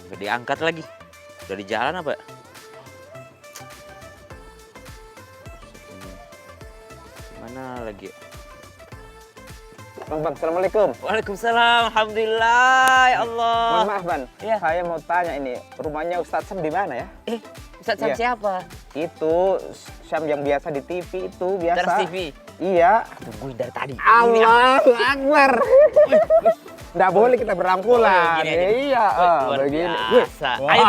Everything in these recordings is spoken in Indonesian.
Nggak diangkat lagi. Udah di jalan apa? Mana lagi? Bang, Assalamualaikum. Waalaikumsalam. Alhamdulillah ya Allah. Mohon maaf, Ban. Iya. Saya mau tanya ini, rumahnya Ustadz Sam di mana ya? Ustadz Sam Iya. siapa? Itu Sam yang biasa di TV itu, biasa. Trans TV. Iya. Tungguin dari tadi. Allahu Akbar. Nggak boleh kita berangkulan. Oh, gini aja. Iya, Luar begini. biasa. Ayo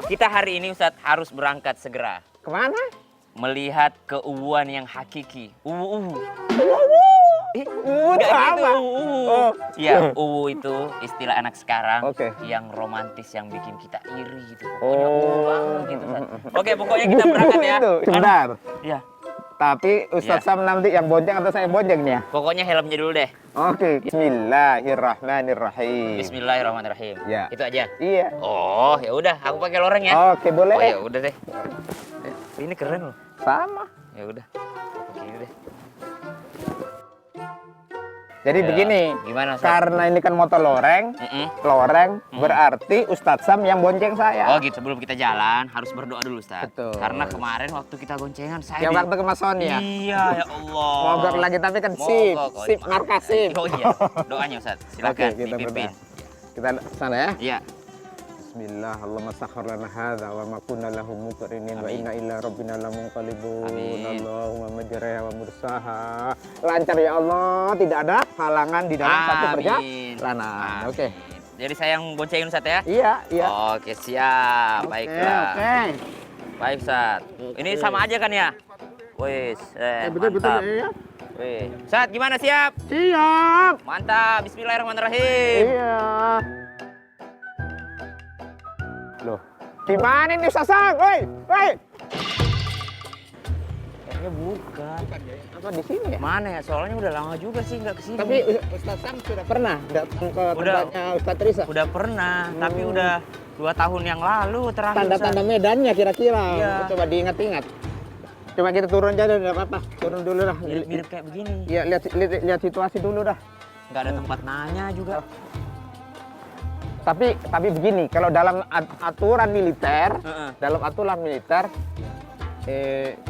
kita hari ini Ustadz harus berangkat segera. Kemana? Melihat keuuan yang hakiki. Uwu. Uwu Nggak gitu, apa? Oh. Iya, uwu itu istilah anak sekarang Oke. yang romantis, yang bikin kita iri gitu. Pokoknya Oh. uwu banget gitu, Ustadz. Oke, pokoknya kita berangkat ya. Itu, sebentar. Iya. Tapi Ustadz Iya. Sam nanti yang bonceng atau saya bonceng nih ya? Pokoknya helmnya dulu deh. Oke. Bismillahirrahmanirrahim. Bismillahirrahmanirrahim. Ya. Itu aja. Iya. Oh, ya udah, aku pakai loreng ya. Oke, boleh. Oh, ya udah deh. Ini keren loh. Sama. Ya udah. Oke, ini deh. Jadi Ya, begini, gimana, Ustadz? karena ini kan motor loreng, berarti Ustadz Sam yang bonceng saya. Oh gitu, sebelum kita jalan harus berdoa dulu Ustaz. Betul. Karena kemarin waktu kita goncengan saya Yang waktu ke Mas Sony ya? Iya, ya Allah. Mogok lagi tapi kan sip, Mogok. Oh, sip, maaf. markas sip. Oh iya, doanya Ustaz. Silakan Oke, kita dipimpin. berdoa. Kita sana ya. Iya. Bismillah, Allahumma sakhir lana hadza wa ma kunna lahu muqrinin wa Amin. inna ila rabbina lamunqalibun. Amin. Allahumma majraha wa mursaha. Lancar ya Allah, tidak ada halangan di dalam satu Amin. perjalanan. Oke. Jadi saya yang boncengin Ustaz ya? Iya, iya. Oke, siap. Baiklah. Oke. Baik Ustaz. Ini sama aja kan ya? Wis, mantap. ya. Wih. Ustaz, gimana siap? Siap. Mantap. Bismillahirrahmanirrahim. Iya. Loh, gimana nih Sasang? Woi, woi. Kayaknya bukan. Apa di sini ya? Mana ya? Soalnya udah lama juga sih nggak kesini. Tapi Ustaz Sam sudah pernah datang ke Udah. tempatnya Ustaz Risa. Udah pernah, tapi udah 2 tahun yang lalu terakhir. Tanda-tanda medannya kira-kira. Iya. Coba diingat-ingat. Coba kita turun aja, enggak apa-apa. Turun dulu dah. Mirip kayak begini. Iya, lihat situasi dulu dah. Nggak ada tempat nanya juga. Tapi begini, kalau dalam aturan militer,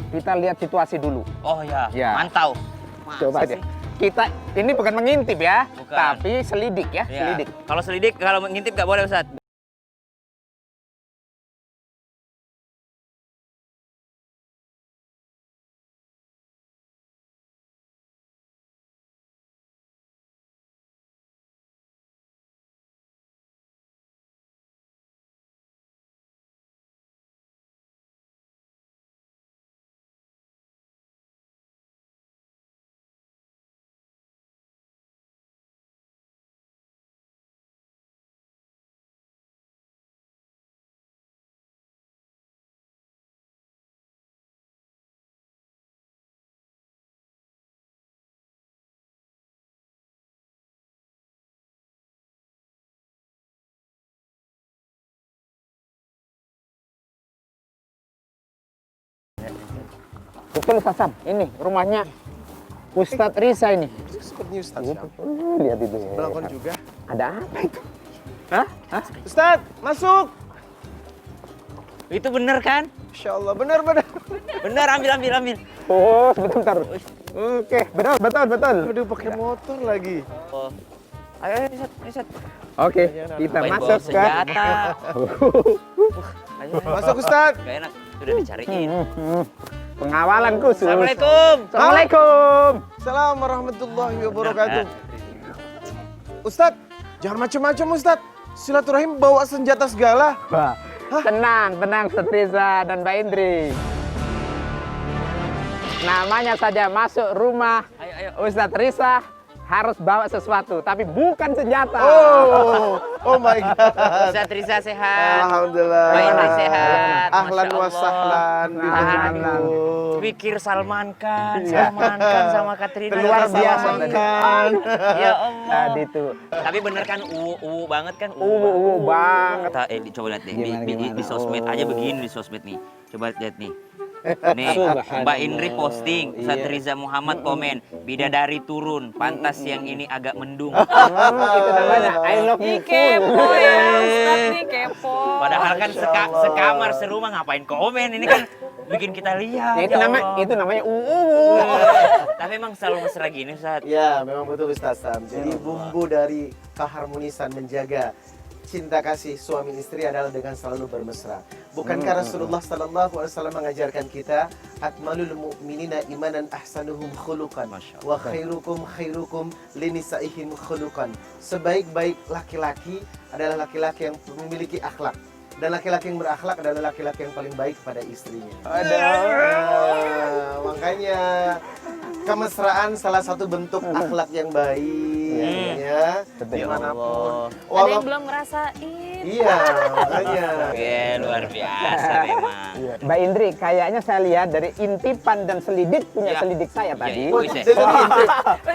kita lihat situasi dulu. Oh ya, Ya. mantau. Masa Coba sih? deh. Kita ini bukan mengintip ya, Bukan. tapi selidik ya, Iya. selidik. Kalau selidik, kalau mengintip nggak boleh Ustaz. Betul Ustaz Sam, ini rumahnya Ustadz Risa ini. Sepertinya Ustaz Syam. Lihat itu ya. Belakon juga. Ada apa itu? Hah? Hah? Ustaz, masuk. Itu bener kan? Insya Allah, benar. Bener, ambil. Oh, sebentar. Oke, betul. Aduh, pakai motor lagi. Oh. Ayo, Ustaz. Oke, kita Main masuk bawa ke senjata. Ayo. Masuk Ustaz. Gak enak, udah dicariin. pengawalan khusus. Assalamualaikum. Assalamualaikum. Assalamualaikum warahmatullahi wabarakatuh. Ustaz, jangan macam-macam Ustaz. Silaturahim bawa senjata segala. Wah, tenang Ustadz Risa dan Mbak Indri. Namanya saja masuk rumah Ayo. Ustadz Risa harus bawa sesuatu, tapi bukan senjata. Oh my God. Ustaz Risa sehat. Alhamdulillah. Mbak Indri sehat. Ahlan Masya wa Allah. sahlan. Alhamdulillah. Pikir Salmankan Iya. sama Katrina. Luar Sama biasa ini. kan. Ya Allah. Tadi tuh. Tapi bener kan uwu banget kan? Banget. Coba lihat deh, Gimana? di sosmed aja begini di sosmed nih. Coba lihat nih. Nih, Mbak Indri posting, Ustaz Riza Muhammad komen, bidadari turun, pantas yang ini agak mendung. Itu namanya I love you. Ih, kepo ya, Ustaz nih kepo. Padahal kan sekamar serumah ngapain komen, ini kan bikin kita lihat. Itu ya nama Allah. itu namanya Tapi emang selalu mesra gini, Ustaz. Ya, memang betul Ustaz Sam. Jadi bumbu dari keharmonisan menjaga cinta kasih suami istri adalah dengan selalu bermesra. Bukankah Rasulullah sallallahu alaihi wasallam mengajarkan kita akmalul mu'minina imanan ahsanuhum khuluqan wa khairukum khairukum linisaihim khuluqan. Sebaik-baik laki-laki adalah laki-laki yang memiliki akhlak. Dan laki-laki yang berakhlak adalah laki-laki yang paling baik kepada istrinya. Makanya kemesraan salah satu bentuk akhlak yang baik, ya. Dimanapun. Ada yang belum ngerasain. Iya, makanya. Oke, luar biasa memang. Mbak Indri, kayaknya saya lihat dari intipan dan selidik punya Ya. selidik saya tadi. Oh, iya.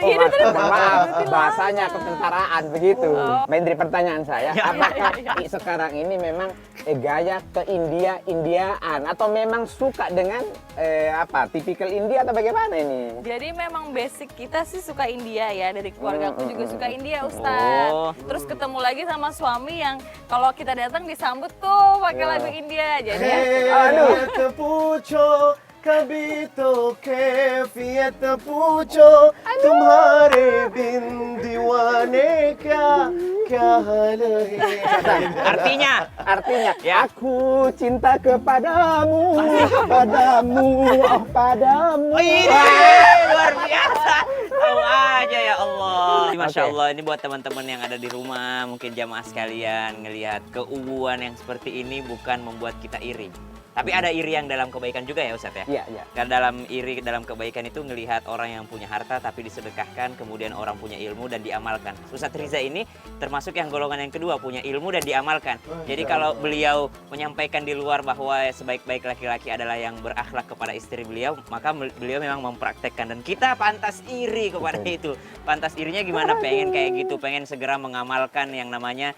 Iya, itu tadi Maaf, berarti bahasanya lama. ketentaraan begitu. Mbak Indri, pertanyaan saya, Ya. apakah sekarang ini memang gaya ke Indiaan atau memang suka dengan tipikal India atau bagaimana ini? Jadi memang basic kita sih suka India ya, dari keluarga aku juga suka India, Ustaz. Oh. Terus ketemu lagi sama suami yang kalau kita datang disambut tuh pakai lagu India. Jadi Aduh, pucho, कभी तो कैफियत पूछो तुम्हारे बिन दीवाने क्या हाल है. Artinya, Ya. aku cinta kepadamu, padamu. Ini luar biasa. Tahu aja ya Allah. Masya Allah, ini buat teman-teman yang ada di rumah, mungkin jamaah sekalian ngelihat keuuan yang seperti ini bukan membuat kita iri. Tapi ada iri yang dalam kebaikan juga ya Ustadz ya? Iya, iya. Karena dalam iri dalam kebaikan itu ngelihat orang yang punya harta tapi disedekahkan, kemudian orang punya ilmu dan diamalkan. Ustadz Riza ini termasuk yang golongan yang kedua, punya ilmu dan diamalkan. Jadi kalau beliau menyampaikan di luar bahwa sebaik-baik laki-laki adalah yang berakhlak kepada istri beliau, maka beliau memang mempraktekkan. Dan kita pantas iri kepada itu. Pantas irinya gimana? Pengen kayak gitu, pengen segera mengamalkan yang namanya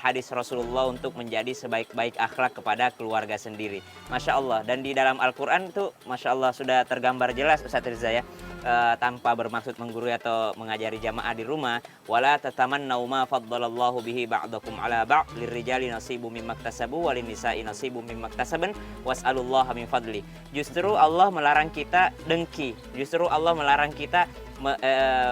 hadis Rasulullah untuk menjadi sebaik-baik akhlak kepada keluarga sendiri. Masya Allah. Dan di dalam Al-Quran itu Masya Allah sudah tergambar jelas Ustadz Riza ya, tanpa bermaksud menggurui atau mengajari jamaah di rumah. Wala tatamannau ma faddalallahu bihi ba'dakum ala ba'd lirrijali nasibu mimma iktasabu walin nisa'i nasibu mimma iktasaban was'alullaha min fadli. Justru Allah melarang kita dengki. Justru Allah melarang kita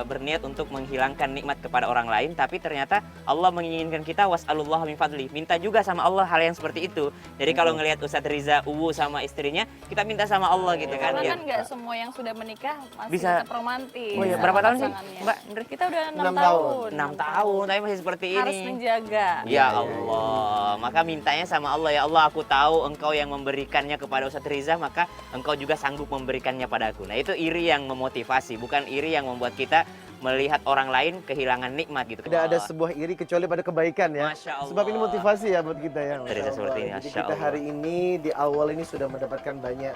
berniat untuk menghilangkan nikmat kepada orang lain, tapi ternyata Allah menginginkan kita was'alullah min fadli, minta juga sama Allah hal yang seperti itu. Jadi kalau ngelihat Ustadz Riza sama istrinya, kita minta sama Allah gitu kan. karena Ya. kan nggak semua yang sudah menikah masih Bisa. tetap romantis. Oh iya, sama berapa tahun sih, pasangannya. Mbak? Kita udah 6 6 tahun. 6 tahun tapi masih seperti Harus ini. menjaga. Ya Allah, maka mintanya sama Allah, ya Allah aku tahu engkau yang memberikannya kepada Ustadz Riza, maka engkau juga sanggup memberikannya padaku. Nah itu iri yang memotivasi, bukan iri yang membuat kita melihat orang lain kehilangan nikmat gitu. Tidak ada sebuah iri kecuali pada kebaikan ya. Masya Allah. Sebab ini motivasi ya buat kita ya. Masya Cerita Allah. seperti ini, Jadi Masya kita Allah. hari ini di awal ini sudah mendapatkan banyak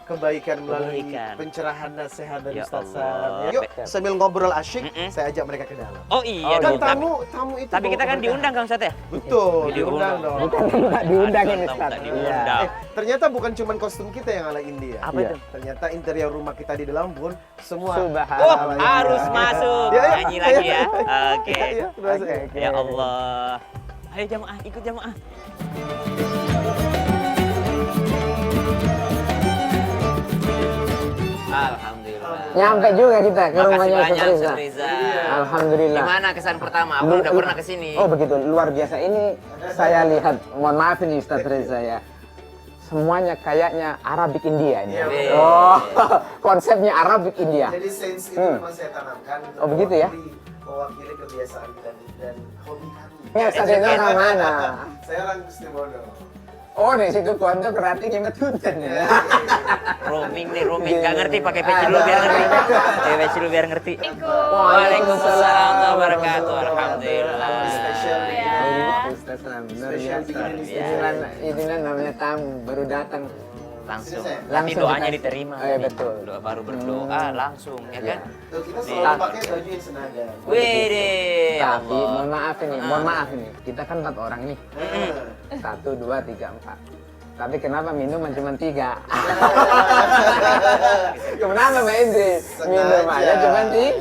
kebaikan melalui Kebaikan. pencerahan nasihat dari Ya Ustaz Allah. Sam. Yuk sambil ngobrol asyik, Mm-mm. saya ajak mereka ke dalam. Oh iya Kan dong. tamu itu. Tapi bawa kita kan keberkahan. diundang kan Ustadz ya? Betul, Diundang. diundang dong. Bukan diundang ini, Ustadz, Ustaz. tak Iya. diundang. Ternyata bukan cuma kostum kita yang ala India. Apa Iya. itu? Ternyata interior rumah kita di dalam pun semua. Subhanallah. Oh, ala harus India. masuk. Ya, ya. Nyanyi lagi ya. Oke. Ya, terima kasih. Oke. Ya Allah. Ayo jamaah, ikut jamaah. Alhamdulillah. Nyampe juga kita ke Makasih rumahnya banyak Ustaz Ustadz Riza. Riza. Alhamdulillah. Gimana kesan pertama? Aku udah pernah kesini. Oh begitu, luar biasa. Ini saya lihat, mohon maaf ini Ustaz Riza ya. Semuanya kayaknya Arabik India ini. Iya, betul. Oh, konsepnya Arabik India. Jadi sense itu memang saya tanamkan. untuk Oh, begitu ya? Mewakili kebiasaan dan hobi kami. Ya, Ustaz Riza orang mana? Saya orang Setibono. Oh, di situ konto berarti nyemet hujan ya. Roaming nih, roaming. Gak ngerti pakai peci dulu biar ngerti. Pakai peci dulu biar ngerti. Waalaikumsalam warahmatullahi wabarakatuh. Alhamdulillah. Spesial Ya. Ustaz Ram, luar Spesial biasa. bikin ini Inilah namanya tamu, baru datang. Langsung. Langsung Nanti doanya dikasih. diterima. Oh, iya, betul. Doa baru berdoa langsung, ya kan? Tuh, kita Nih. selalu pakai baju yang senada. Wih, ya Tapi Allah. mohon maaf ini, mohon maaf ini. Kita kan 4 orang nih. Nah, 1, 2, 3, 4. Tapi kenapa minuman cuma 3? Kenapa Mbak Indri? Minumannya cuma 3.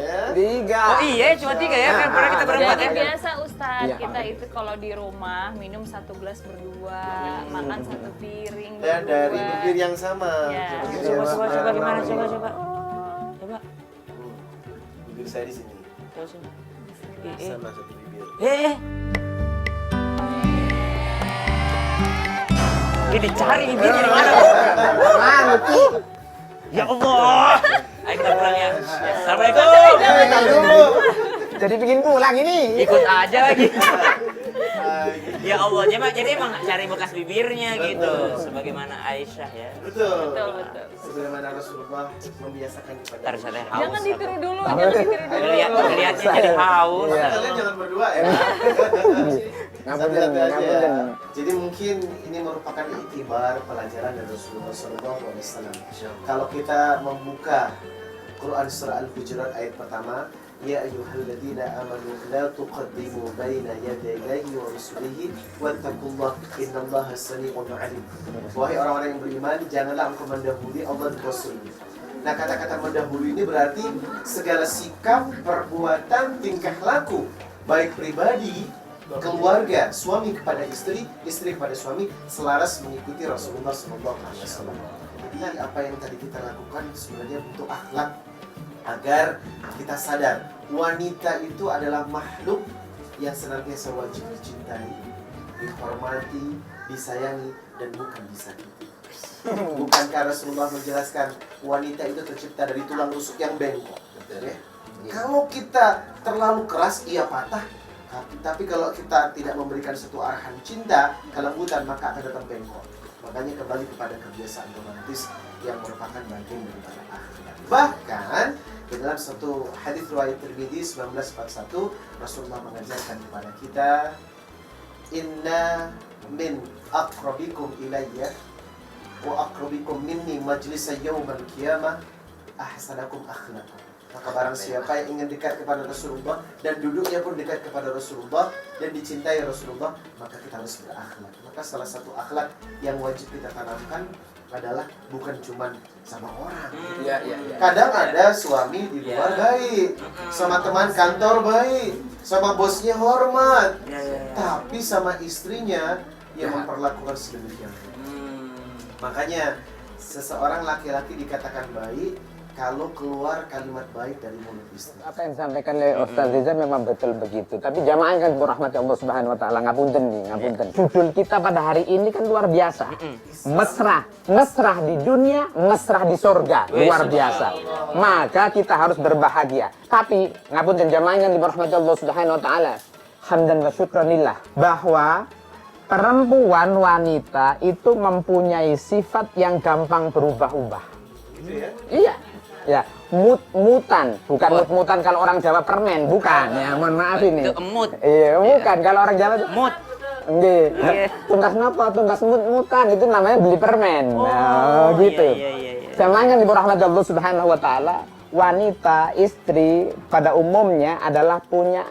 Oh iya, cuma 3 ya, kan pernah kita berempat ya. Jadi biasa Ustadz, Iya. kita itu kalau di rumah minum 1 gelas berdua, makan 1 piring Dan dari berdua. bibir yang sama. Ya. Bibir Coba, yang coba, sama. coba gimana, coba. Coba. Bibir saya di sini. Coba sini. Sama satu bibir. Ini dicari bibirnya di mana? Mana tuh? Ya Allah. Ayo kita pulang ya. Assalamualaikum. Jadi bikin pulang ini. Ikut aja lagi. Ya Allah, jadi emang cari bekas bibirnya gitu. Sebagaimana Aisyah ya. Betul. Betul, betul. Sebagaimana Rasulullah membiasakan kepada Ntar saya haus. Jangan ditiru dulu, jangan ditiru dulu. Ngeliatnya jadi haus. Iya. Kalian jangan berdua ya. Ngapunten, Satu-satu aja ya. ngapunten. Jadi mungkin ini merupakan iktibar pelajaran dari Rasulullah SAW. Kalau kita membuka Quran surah Al-Hujurat ayat pertama, Ya ayyuhalladzina amanu la tuqaddimu baina yadayillahi wa rasulihi wattaqullaha innallaha samii'un 'aliim. Wahai orang-orang yang beriman, janganlah engkau mendahului Allah dan Rasulnya. Nah, kata-kata mendahului ini berarti segala sikap, perbuatan, tingkah laku, baik pribadi, keluarga, suami kepada istri, istri kepada suami, selaras mengikuti Rasulullah SAW. Jadi apa yang tadi kita lakukan sebenarnya bentuk akhlak agar kita sadar wanita itu adalah makhluk yang senantiasa wajib dicintai, dihormati, disayangi, dan bukan disakiti. Bukankah Rasulullah menjelaskan wanita itu tercipta dari tulang rusuk yang bengkok? Ya? Kalau kita terlalu keras, ia patah. Tapi kalau kita tidak memberikan satu arahan cinta, kelembutan, maka akan datang bengkok. Makanya kembali kepada kebiasaan romantis yang merupakan bagian daripada akhlak. Bahkan di dalam satu hadis riwayat Tirmidzi 1941, Rasulullah mengajarkan kepada kita, Inna min aqrabikum ilayya wa aqrabikum minni majlisa yawmal qiyamah ahsanakum akhlaqan. Maka barang siapa yang ingin dekat kepada Rasulullah dan duduknya pun dekat kepada Rasulullah dan dicintai Rasulullah, maka kita harus berakhlak. Maka salah satu akhlak yang wajib kita tanamkan adalah bukan cuma sama orang. Kadang ada suami di luar baik, sama teman kantor baik, sama bosnya hormat, tapi sama istrinya yang memperlakukan sedemikian. Makanya seseorang laki-laki dikatakan baik kalau keluar kalimat baik dari mulut istri. Apa yang disampaikan oleh Ustaz Riza memang betul begitu. Tapi jamaah kan rahmat Allah Subhanahu wa taala, ngapunten nih, ngapunten. Judul kita pada hari ini kan luar biasa. Mesra, mesra di dunia, mesra di surga. Luar biasa. Maka kita harus berbahagia. Tapi ngapunten jamaah yang dirahmati Allah Subhanahu wa taala. Hamdan wa syukranillah bahwa perempuan wanita itu mempunyai sifat yang gampang berubah-ubah. Gitu ya? Iya. Ya, mutan, bukan mut-mutan kalau orang Jawa permen, bukan. Ya, mohon maaf ini. Itu emut. Iya, bukan kalau orang Jawa itu Mut. nggih. Tungkas napa? Tungkas mut-mutan itu namanya beli permen. Nah, gitu. Iya. Semuanya di rahmat Allah Subhanahu wa taala, wanita, istri pada umumnya adalah punya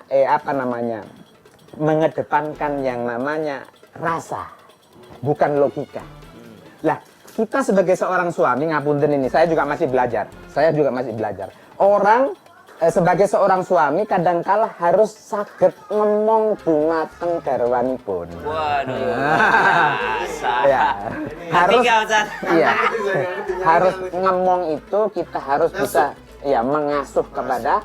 mengedepankan yang namanya rasa, bukan logika. Lah, kita sebagai seorang suami, ngapunten ini, saya juga masih belajar. Orang sebagai seorang suami kadangkala harus saged ngomong dumateng garwanipun. Waduh. Ya, harus Ustaz. iya. Harus ngomong itu kita harus bisa ya mengasuh kepada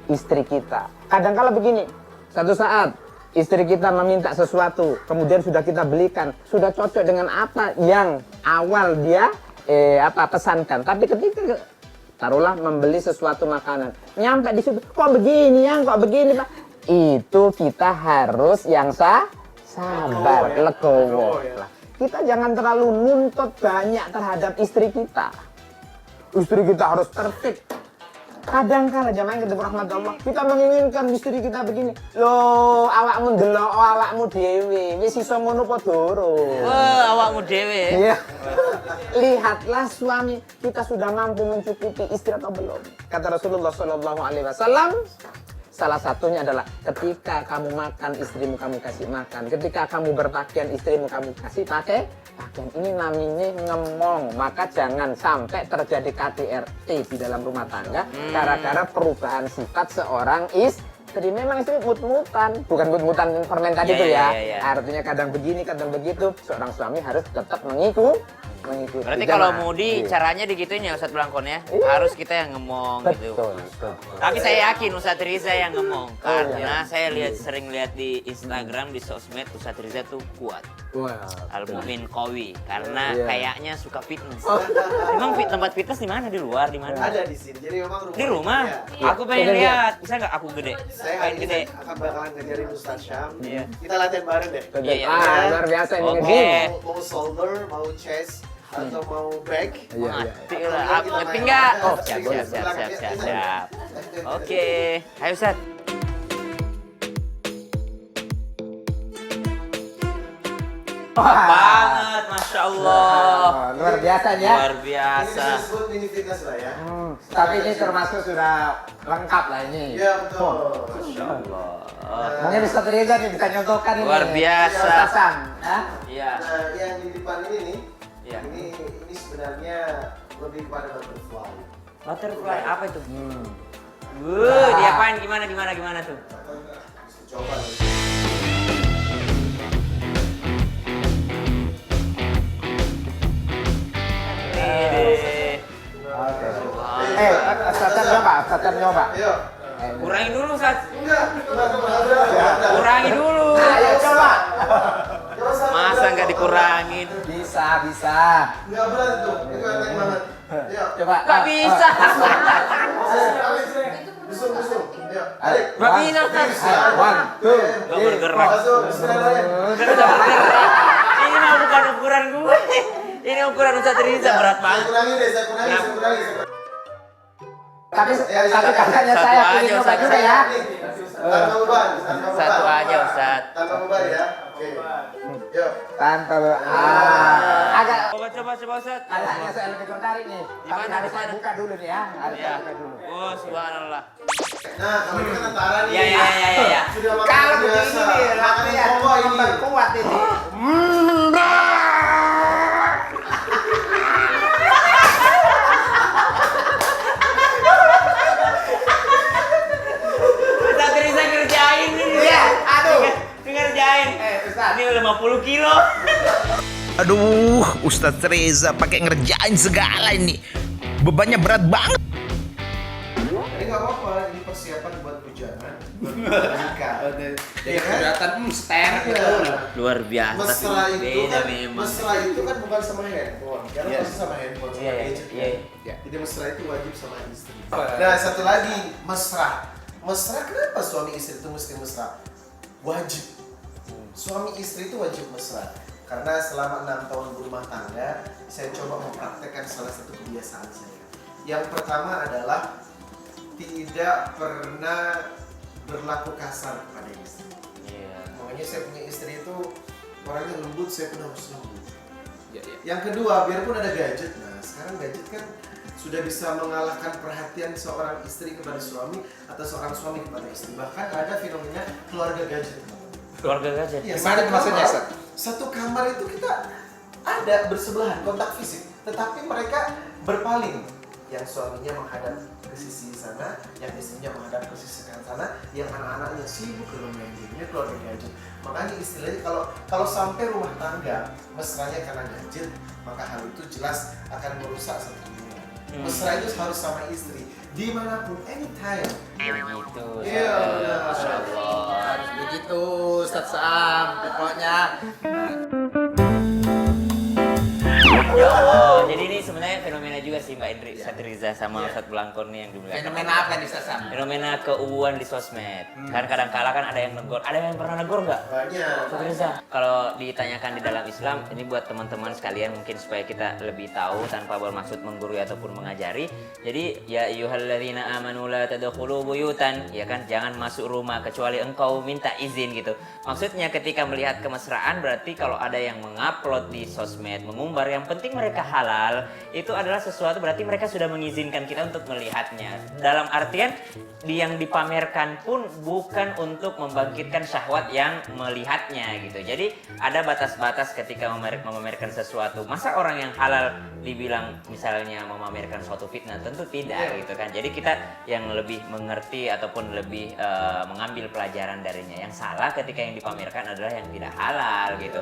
istri kita. Kadangkala begini, satu saat istri kita meminta sesuatu, kemudian sudah kita belikan, sudah cocok dengan apa yang awal dia pesankan. Tapi ketika taruhlah membeli sesuatu makanan, nyampe di situ, kok begini Pak? Itu kita harus yang sabar, legowo. Kita jangan terlalu nuntut banyak terhadap istri kita. Istri kita harus tertib. Kadang-kala jamaah yang dirahmati Allah, kita menginginkan istri kita begini. Loh, awakmu ndelok awakmu dhewe, wis iso ngono apa durung? Wah, awakmu dhewe. Iya. Lihatlah suami kita sudah mampu mencukupi istri atau belum. Kata Rasulullah sallallahu alaihi wasallam, Salah satunya adalah ketika kamu makan, istrimu kamu kasih makan. Ketika kamu berpakaian, istrimu kamu kasih pakaian. Ini namanya ngemong. Maka jangan sampai terjadi KDRT di dalam rumah tangga gara-gara perubahan sifat seorang istri. Memang istri mut-mutan, bukan mut-mutan permen tadi tuh ya. Artinya kadang begini, kadang begitu. Seorang suami harus tetap mengikuti. Berarti kalau Mudi caranya digituin ya Ustadz Blangkon ya? Harus kita yang ngomong gitu. Betul. Tapi saya yakin Ustadz Riza yang ngomong. Karena saya sering lihat di Instagram, di sosmed, Ustadz Riza tuh kuat. Al-Mu'min Qawi. Karena kayaknya suka fitness. Emang tempat fitness di mana? Di luar? Di mana? Ada di sini. Jadi memang rumah. Di rumah? Ya. Aku pengen lihat. Bisa nggak aku gede? Saya Pengen hari gede. ini akan bakalan ngajarin Ustaz Syam. Iya. Kita latihan bareng deh. Iya. Luar biasa ini Oke. nge-gym. Mau shoulder, mau chest, atau mau back. Mati lah. Aku ngerti nggak? Oh, siap. Oke. Ayo Ustadz. Banget, Masya Allah. Luar biasa ya. Luar biasa. Ini disebut mini fitness lah ya. Tapi ini termasuk sudah lengkap lah ini. Iya betul. Masya Allah. Mungkin Ustadz Riza nih bisa nyontohkan ini. Luar biasa. Ustazan, ya? Iya. Nah, yang di depan ini nih, Iya. ini sebenarnya lebih kepada butterfly. Butterfly apa itu? Diapain gimana tuh? Coba. Ustazan nyoba. Ayo. Kurangin dulu, Sat. Enggak. Kurangin dulu. Ayo coba. Masa nggak dikurangin? Bisa. Enggak berat tuh. Itu enteng banget. Ayo. Coba. Nggak bisa. Busung. Ayo. Adik. Nggak bisa, Sat. One, two. Nggak bergerak. Masuk. Bismillahirrahmanirrahim. Nggak bergerak. Ini mah bukan ukuran gue. Ini ukuran Ustadz Riza berat Saya banget. kurangi deh, saya kurangi. Tapi katanya Satu saya aja, ingin nyoba Ustaz. juga ya. Tanpa beban. Satu aja, Ustadz. Tanpa beban ya. Oke. Yuk. Tanpa agak Coba, Ustadz. kayaknya saya lebih tertarik nih. Tapi Gimana, harus saya gimana? buka dulu nih ya. Harus Ya. saya buka dulu. Oh, subhanallah. Nah, kalau ini kan tentara nih. Ya. Sudah makan Kalau biasa. begini nih, Makan latihan kokoh ini. memperkuat ini. Ustadz Riza kerjain ini. Iya, aduh. Ngerjain. Ustaz. Ini 50 kilo. Aduh, Ustadz Reza pakai ngerjain segala ini. Bebannya berat banget. Ini nggak apa-apa, ini persiapan buat bujangan, buat nikah. Iya kan? Luar biasa. Mesra itu Beda kan, memang. mesra itu kan bukan sama handphone, karena pasti sama handphone, sama Iya, gadget iya. kan. Jadi mesra itu wajib sama istri. Nah, satu lagi, mesra. Mesra kenapa suami istri itu mesti mesra? Wajib. Suami istri itu wajib mesra. Karena selama 6 tahun berumah tangga, saya coba mempraktekkan salah satu kebiasaan saya. Yang pertama adalah tidak pernah berlaku kasar kepada istri. Iya. Makanya saya punya istri itu orangnya lembut, saya pun harus lembut. Yang kedua, biarpun ada gadget, nah sekarang gadget kan sudah bisa mengalahkan perhatian seorang istri kepada suami atau seorang suami kepada istri. Bahkan ada fenomena keluarga gadget. Keluarga gadget. Iya, Gimana satu maksudnya, kamar- Sat? Satu kamar itu kita ada bersebelahan, kontak fisik, tetapi mereka berpaling. Yang suaminya menghadap ke sisi sana, yang istrinya menghadap ke sisi sana, yang anak-anaknya sibuk bermain game. Ini keluarga gadget. Makanya istilahnya kalau sampai rumah tangga mesranya karena gadget, maka hal itu jelas akan merusak satu hubungan. Mesra itu harus sama istri, dimanapun, anytime. Begitu. Iya, benar. Masya Allah. Harus begitu, Ustaz Sam. Pokoknya. Ya Allah. Jadi ini sebenarnya fenomena juga sih Mbak Indri, Ustadz Riza sama Ustadz Blangkon nih yang dibilang. Fenomena apa nih, Ustaz Sam? Fenomena keuuan di sosmed. Kan kadang-kala kan ada yang negor. Ada yang pernah negor nggak? Banyak. Ustadz Riza, kalau ditanyakan di dalam Islam, ini buat teman-teman sekalian mungkin supaya kita lebih tahu tanpa bermaksud menggurui ataupun mengajari. Jadi ya ayyuhalladzina amanu la tadkhulu buyutan, ya kan, jangan masuk rumah kecuali engkau minta izin gitu. Maksudnya ketika melihat kemesraan berarti kalau ada yang mengupload di sosmed, mengumbar, yang penting mereka halal, itu adalah sesuatu berarti berarti mereka sudah mengizinkan kita untuk melihatnya. Dalam artian yang dipamerkan pun bukan untuk membangkitkan syahwat yang melihatnya gitu. Jadi ada batas-batas ketika memamerkan sesuatu. Masa orang yang halal dibilang misalnya memamerkan suatu fitnah? Tentu tidak gitu kan. Jadi kita yang lebih mengerti ataupun lebih mengambil pelajaran darinya. Yang salah ketika yang dipamerkan adalah yang tidak halal gitu.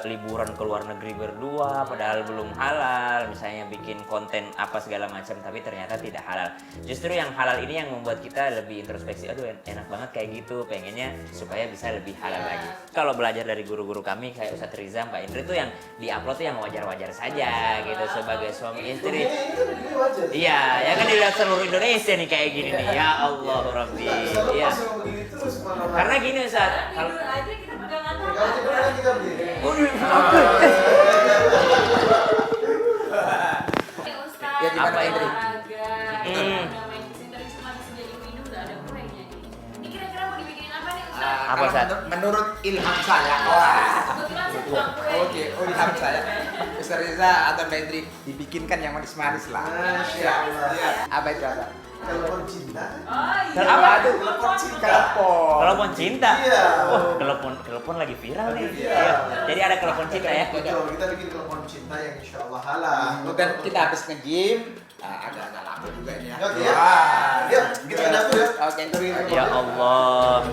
Liburan ke luar negeri berdua padahal belum halal, misalnya bikin konten apa segala macam tapi ternyata tidak halal. Justru yang halal ini yang membuat kita lebih introspeksi, aduh enak banget kayak gitu, pengennya supaya bisa lebih halal lagi. Kalau belajar dari guru-guru kami kayak Ustadz Riza, Mbak Indri tuh yang diupload tuh yang wajar-wajar saja gitu sebagai suami istri. Iya, ya kan dilihat seluruh Indonesia nih kayak gini nih. Ya Allah Rabbi. Iya. Karena gini Ustadz, Tidur aja kita pegangan tangan. Ya, gimana, Indri? Olahraga, udah main kesini tadi cuma bisa jadi video udah ada kuenya nih. Ini kira-kira mau dibikinin apa nih Ustaz? Apa, Kalau Ustaz? menurut ilham saya, wah. Kebetulan saya tukang kue. Oke, ilham saya. Ustaz Riza atau Mbak Indri dibikinkan yang manis-manis lah. Masya Allah. Iya. Apa itu apa? Telepon cinta. Oh iya. Apa? Telepon cinta. telepon cinta. Iya. Wah, telepon lagi viral nih. Iya. Jadi ada telepon cinta ya. Betul, kita bikin telepon cinta yang insya Allah halal. Dan kita habis nge-gym, agak-agak lama juga ini ya. Oke ya. Yuk, kita ke dapur ya. Oke. Ya Allah.